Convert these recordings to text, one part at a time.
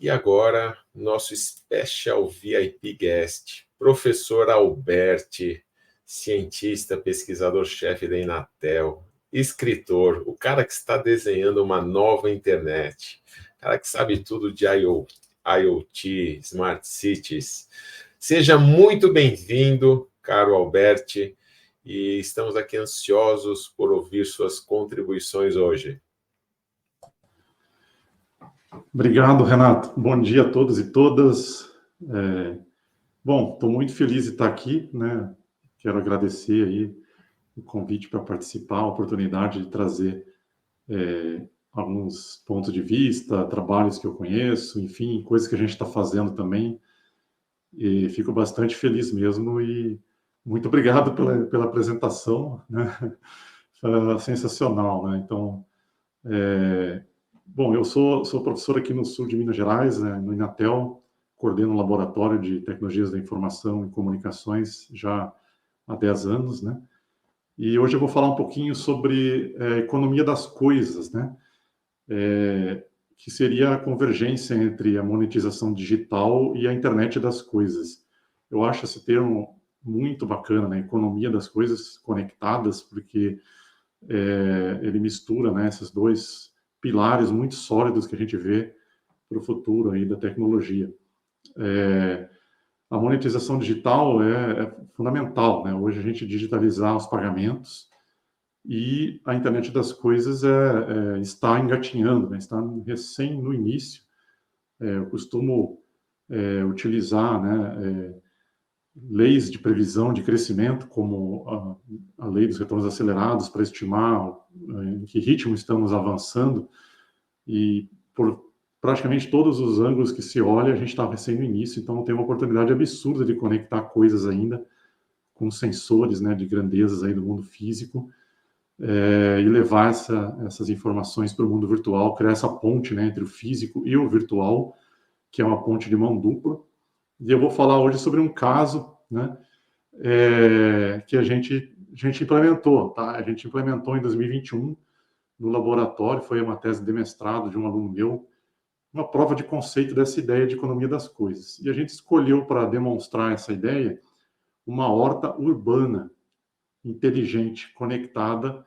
E agora, nosso Special VIP Guest, professor Alberti, cientista, pesquisador-chefe da Inatel, escritor, o cara que está desenhando uma nova internet, o cara que sabe tudo de IoT, Smart Cities. Seja muito bem-vindo, caro Alberti, e estamos aqui ansiosos por ouvir suas contribuições hoje. Obrigado, Renato. Bom dia a todos e todas. Bom, estou muito feliz de estar aqui, né? Quero agradecer aí o convite para participar, a oportunidade de trazer alguns pontos de vista, trabalhos que eu conheço, enfim, coisas que a gente está fazendo também. E fico bastante feliz mesmo e muito obrigado pela apresentação, né? Foi sensacional, né? Então, bom, eu sou professor aqui no sul de Minas Gerais, né, no Inatel, coordeno um laboratório de tecnologias da informação e comunicações já há 10 anos, né? E hoje eu vou falar um pouquinho sobre economia das coisas, né? Que seria a convergência entre a monetização digital e a internet das coisas. Eu acho esse termo muito bacana, né? Economia das coisas conectadas, porque ele mistura, né, esses dois pilares muito sólidos que a gente vê para o futuro aí da tecnologia. A monetização digital é fundamental, né? Hoje a gente digitalizar os pagamentos e a internet das coisas está engatinhando, né? Está recém no início. Eu costumo utilizar, né, leis de previsão de crescimento, como a lei dos retornos acelerados, para estimar em que ritmo estamos avançando, e por praticamente todos os ângulos que se olha, a gente está recém no início, então tem uma oportunidade absurda de conectar coisas ainda com sensores, né, de grandezas aí do mundo físico, e levar essas informações para o mundo virtual, criar essa ponte, né, entre o físico e o virtual, que é uma ponte de mão dupla. E eu vou falar hoje sobre um caso, né, que a gente implementou, tá? A gente implementou em 2021 no laboratório, foi uma tese de mestrado de um aluno meu, uma prova de conceito dessa ideia de economia das coisas. E a gente escolheu para demonstrar essa ideia uma horta urbana, inteligente, conectada.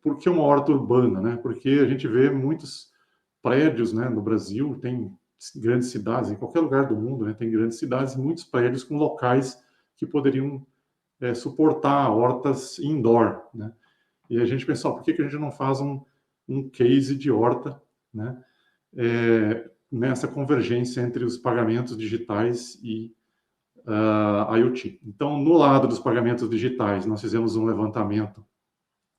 Por que uma horta urbana, né? Porque a gente vê muitos prédios, né, no Brasil, tem grandes cidades, em qualquer lugar do mundo, né, tem grandes cidades, muitos prédios com locais que poderiam suportar hortas indoor, né? E a gente pensou, por que a gente não faz um case de horta, né, nessa convergência entre os pagamentos digitais e IoT. Então, no lado dos pagamentos digitais, nós fizemos um levantamento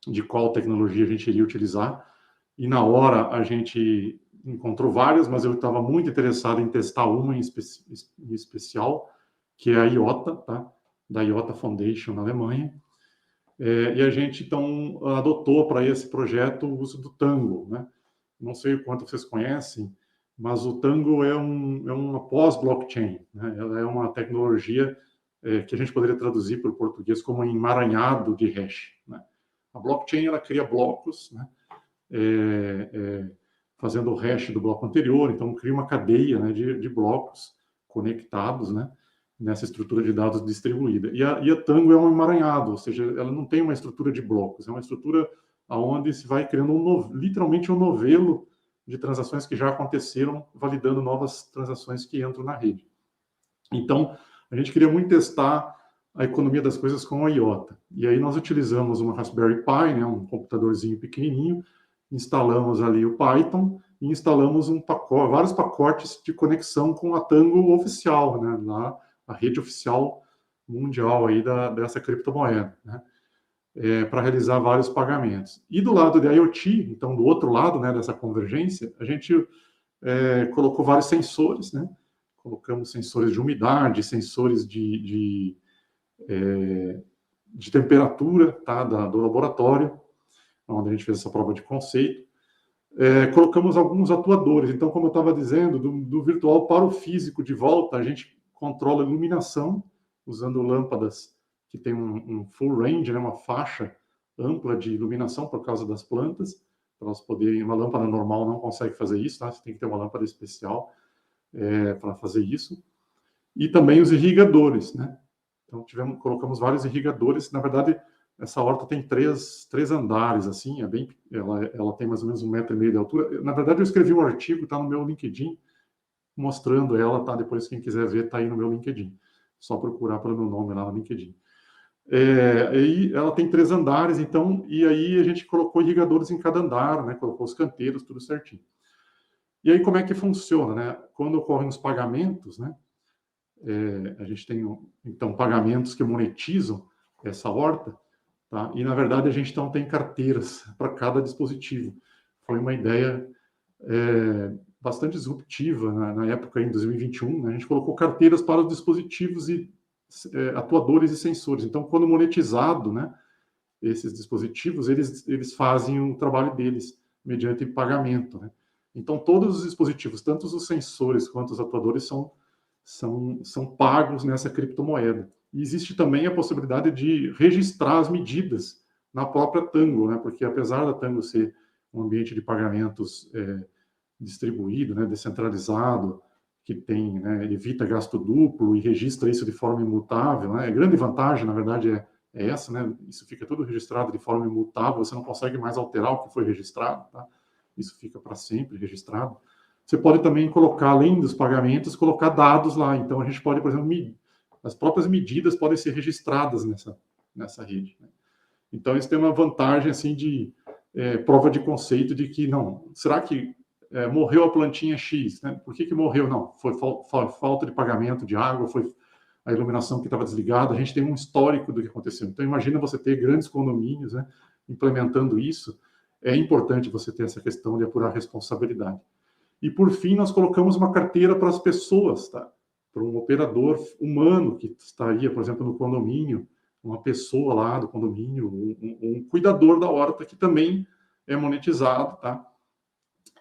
de qual tecnologia a gente iria utilizar, e na hora a gente encontrou várias, mas eu estava muito interessado em testar uma em especial, que é a IOTA, tá? Da IOTA Foundation na Alemanha. E a gente, então, adotou para esse projeto o uso do Tango, né? Não sei o quanto vocês conhecem, mas o Tango é uma pós-blockchain, né? Ela é uma tecnologia que a gente poderia traduzir para o português como emaranhado de hash, né? A blockchain, ela cria blocos, né? Fazendo o hash do bloco anterior, então cria uma cadeia, né, de blocos conectados, né, nessa estrutura de dados distribuída. E a Tango é um emaranhado, ou seja, ela não tem uma estrutura de blocos, é uma estrutura onde se vai criando literalmente um novelo de transações que já aconteceram, validando novas transações que entram na rede. Então, a gente queria muito testar a economia das coisas com a IOTA. E aí nós utilizamos uma Raspberry Pi, né, um computadorzinho pequenininho, instalamos ali o Python e instalamos vários pacotes de conexão com a Tango oficial, né, a rede oficial mundial aí dessa criptomoeda, né, para realizar vários pagamentos. E do lado de IoT, então do outro lado, né, dessa convergência, a gente colocou vários sensores, né, colocamos sensores de umidade, sensores de temperatura, tá, do laboratório, onde a gente fez essa prova de conceito. Colocamos alguns atuadores. Então, como eu estava dizendo, do virtual para o físico de volta, a gente controla a iluminação, usando lâmpadas que tem um full range, né, uma faixa ampla de iluminação por causa das plantas, para elas poderem... Uma lâmpada normal não consegue fazer isso, tá? Você tem que ter uma lâmpada especial para fazer isso. E também os irrigadores, né? Então, colocamos vários irrigadores. Na verdade, essa horta tem três andares, assim, ela tem mais ou menos 1,5 m de altura. Na verdade, eu escrevi um artigo, está no meu LinkedIn, mostrando ela, tá? Depois, quem quiser ver, está aí no meu LinkedIn. Só procurar pelo meu nome lá no LinkedIn. E ela tem 3 andares, então, e aí a gente colocou irrigadores em cada andar, né? Colocou os canteiros, tudo certinho. E aí, como é que funciona, né? Quando ocorrem os pagamentos, né? A gente tem, então, pagamentos que monetizam essa horta, tá? E, na verdade, a gente então tem carteiras para cada dispositivo. Foi uma ideia bastante disruptiva na época, em 2021, né? A gente colocou carteiras para os dispositivos e atuadores e sensores. Então, quando monetizado, né, esses dispositivos, eles fazem o trabalho deles mediante pagamento, né? Então, todos os dispositivos, tanto os sensores quanto os atuadores, são pagos nessa criptomoeda. E existe também a possibilidade de registrar as medidas na própria Tango, né? Porque apesar da Tango ser um ambiente de pagamentos distribuído, né, descentralizado, que tem, né, evita gasto duplo e registra isso de forma imutável, né? A grande vantagem, na verdade, é essa, né? Isso fica tudo registrado de forma imutável, você não consegue mais alterar o que foi registrado, tá? Isso fica para sempre registrado. Você pode também colocar, além dos pagamentos, colocar dados lá. Então, a gente pode, por exemplo, as próprias medidas podem ser registradas nessa rede, né? Então, isso tem uma vantagem, assim, de prova de conceito de que, não, será que morreu a plantinha X, né? Por que morreu? Não, foi falta de pagamento de água, foi a iluminação que estava desligada. A gente tem um histórico do que aconteceu. Então, imagina você ter grandes condomínios, né, implementando isso. É importante você ter essa questão de apurar responsabilidade. E, por fim, nós colocamos uma carteira para as pessoas, tá? Para um operador humano que estaria, por exemplo, no condomínio, uma pessoa lá do condomínio, um cuidador da horta que também é monetizado, tá?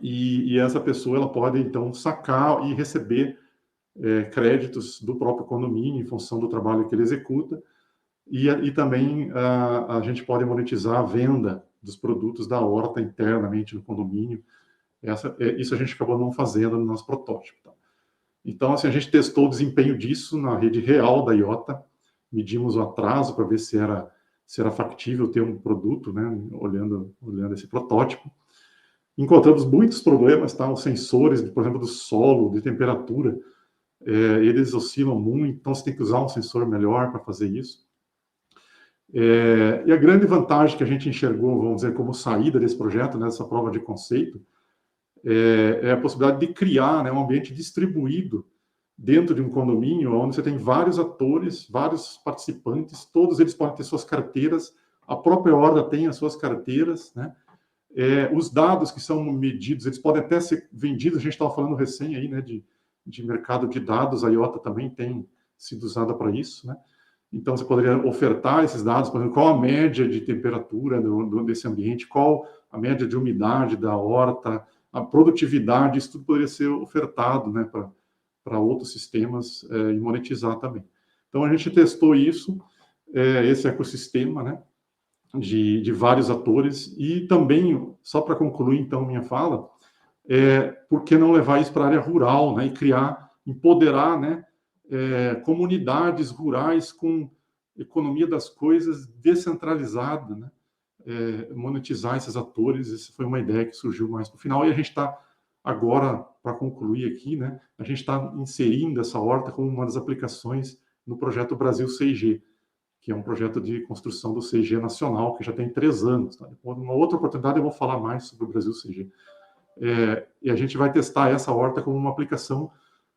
E essa pessoa, ela pode, então, sacar e receber créditos do próprio condomínio em função do trabalho que ele executa. E também a gente pode monetizar a venda dos produtos da horta internamente no condomínio. Isso a gente acabou não fazendo no nosso protótipo. Tá? Então, assim, a gente testou o desempenho disso na rede real da IOTA, medimos o atraso para ver se era factível ter um produto, né, olhando esse protótipo. Encontramos muitos problemas, tá? Os sensores, por exemplo, do solo, de temperatura, eles oscilam muito, então você tem que usar um sensor melhor para fazer isso. E a grande vantagem que a gente enxergou, vamos dizer, como saída desse projeto, nessa prova de conceito, é a possibilidade de criar, né, um ambiente distribuído dentro de um condomínio, onde você tem vários atores, vários participantes, todos eles podem ter suas carteiras, a própria horta tem as suas carteiras, né? Os dados que são medidos, eles podem até ser vendidos, a gente estava falando recém aí, né, de mercado de dados, a IOTA também tem sido usada para isso, né? Então, você poderia ofertar esses dados, por exemplo, qual a média de temperatura desse ambiente, qual a média de umidade da horta, a produtividade, isso tudo poderia ser ofertado, né, para outros sistemas e monetizar também. Então, a gente testou isso, esse ecossistema, né, de vários atores, e também, só para concluir, então, minha fala, por que não levar isso para a área rural, né, e empoderar, né, comunidades rurais com economia das coisas descentralizada, né, monetizar esses atores. Essa foi uma ideia que surgiu mais no final, e a gente está agora, para concluir aqui, né, a gente está inserindo essa horta como uma das aplicações no projeto Brasil 6G, que é um projeto de construção do 6G nacional, que já tem 3 anos. Tá? Numa outra oportunidade eu vou falar mais sobre o Brasil 6G. E a gente vai testar essa horta como uma aplicação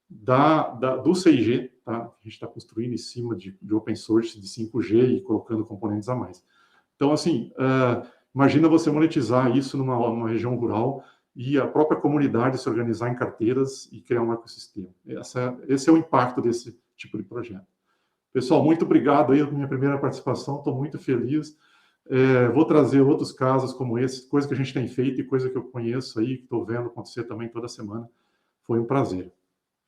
do 6G, tá? A gente está construindo em cima de open source de 5G e colocando componentes a mais. Então, assim, imagina você monetizar isso numa região rural e a própria comunidade se organizar em carteiras e criar um ecossistema. Esse é o impacto desse tipo de projeto. Pessoal, muito obrigado aí pela minha primeira participação, estou muito feliz. Vou trazer outros casos como esse, coisa que a gente tem feito e coisa que eu conheço aí, que estou vendo acontecer também toda semana. Foi um prazer.